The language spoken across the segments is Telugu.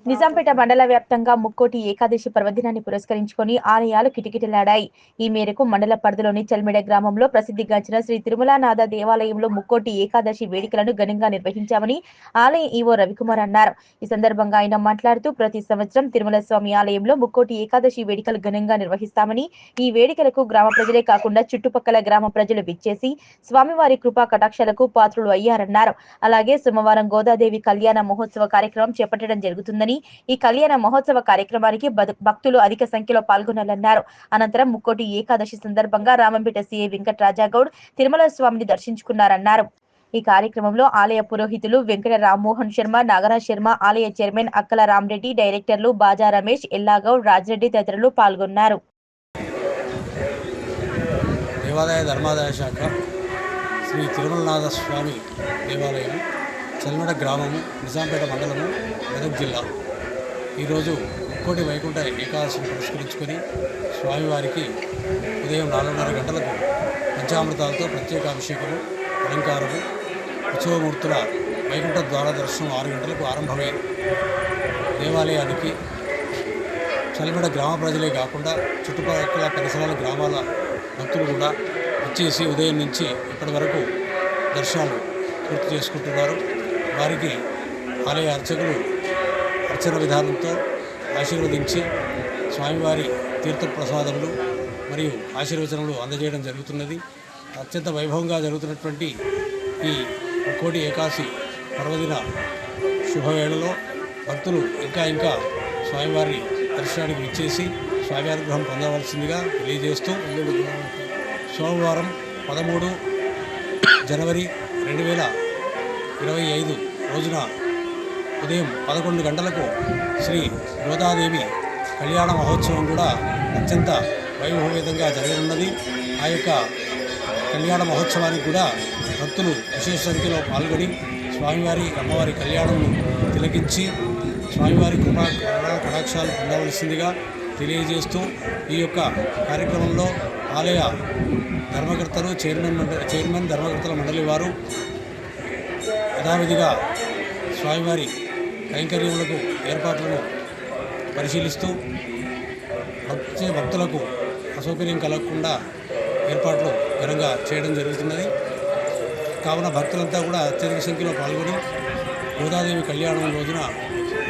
నిజాంపేట మండల వ్యాప్తంగా ముక్కోటి ఏకాదశి పర్వదినాన్ని పురస్కరించుకొని ఆలయాలు కిటకిటలాడాయి. ఈ మేరకు మండల పరిధిలోని చల్మెడ గ్రామంలో ప్రసిద్ధిగాంచిన శ్రీ తిరుమలానాథ దేవాలయంలో ముక్కోటి ఏకాదశి వేడుకలను ఘనంగా నిర్వహించామని ఆలయ ఈవో రవికుమార్ అన్నారు. ఈ సందర్భంగా ఆయన మాట్లాడుతూ ప్రతి సంవత్సరం తిరుమల స్వామి ఆలయంలో ముక్కోటి ఏకాదశి వేడుకలు ఘనంగా నిర్వహిస్తామని, ఈ వేడుకలకు గ్రామ ప్రజలే కాకుండా చుట్టుపక్కల గ్రామ ప్రజలు విచ్చేసి స్వామివారి కృపా కటాక్షాలకు పాత్రులు అయ్యారన్నారు. అలాగే సోమవారం గోదాదేవి కళ్యాణ మహోత్సవ కార్యక్రమం చేపట్టడం జరుగుతుందని, ఈ కళ్యాణ మహోత్సవ కార్యక్రమానికి భక్తులు అధిక సంఖ్యలో పాల్గొనాలన్నారు. అనంతరం ముక్కోటి ఏకాదశి సందర్భంగా రామంపేట సీఐ వెంకటరాజాగౌడ్ తిరుమల స్వామిని దర్శించుకున్నారన్నారు. ఈ కార్యక్రమంలో ఆలయ పురోహితులు వెంకట రామ్మోహన్ శర్మ, నాగరాజ్ శర్మ, ఆలయ చైర్మన్ అక్కల రామరెడ్డి, డైరెక్టర్లు బాజా రమేష్, ఎల్లాగౌడ్, రాజరెడ్డి తదితరులు పాల్గొన్నారు. దేవాదాయ ధర్మాదాయ శాఖ శ్రీ తిరుమలనాథ స్వామి దేవాలయం చల్మెడ గ్రామము, నిజాంపేట మండలము, మెదక్ జిల్లా. ఈరోజు ముక్కోటి వైకుంఠ ఏకాదశిని పురస్కరించుకొని స్వామివారికి ఉదయం 4:30 గంటలకు పంచామృతాలతో ప్రత్యేక అభిషేకము, అలంకారము, ఉత్సవమూర్తుల వైకుంఠ ద్వార దర్శనం 6 గంటలకు ఆరంభమైంది. దేవాలయానికి చల్మెడ గ్రామ ప్రజలే కాకుండా చుట్టుపక్కల పరిసరాల గ్రామాల భక్తులు కూడా వచ్చేసి ఉదయం నుంచి ఇప్పటి వరకు దర్శనాలు పూర్తి చేసుకుంటున్నారు. వారికి ఆలయ అర్చకులు అర్చన విధానంతో ఆశీర్వదించి స్వామివారి తీర్థప్రసాదములు మరియు ఆశీర్వచనలు అందజేయడం జరుగుతున్నది. అత్యంత వైభవంగా జరుగుతున్నటువంటి ఈ ముక్కోటి ఏకాదశి పర్వదిన శుభవేళలో భక్తులు ఇంకా స్వామివారి దర్శనానికి విచ్చేసి స్వామి అనుగ్రహం పొందవలసిందిగా తెలియజేస్తూ, సోమవారం 13 జనవరి 2025 రోజున ఉదయం 11 గంటలకు శ్రీ గోదాదేవి కళ్యాణ మహోత్సవం కూడా అత్యంత వైభవేతంగా జరగనున్నది. ఆ యొక్క కళ్యాణ మహోత్సవానికి కూడా భక్తులు విశేష సంఖ్యలో పాల్గొని స్వామివారి అమ్మవారి కళ్యాణమును తిలకించి స్వామివారి కృపా కటాక్షాలు పొందవలసిందిగా తెలియజేస్తూ, ఈ యొక్క కార్యక్రమంలో ఆలయ ధర్మకర్తలు, చైర్మన్ ధర్మకర్తల మండలి వారు యథావిధిగా స్వామివారి కైంకర్యములకు ఏర్పాట్లను పరిశీలిస్తూ వచ్చే భక్తులకు అసౌకర్యం కలగకుండా ఏర్పాట్లు ఘనంగా చేయడం జరుగుతున్నది. కావున భక్తులంతా కూడా అత్యధిక సంఖ్యలో పాల్గొని గోదాదేవి కళ్యాణం రోజున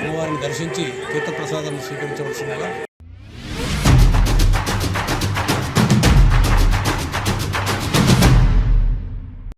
అమ్మవారిని దర్శించి తీర్థప్రసాదాన్ని స్వీకరించవలసిందిగా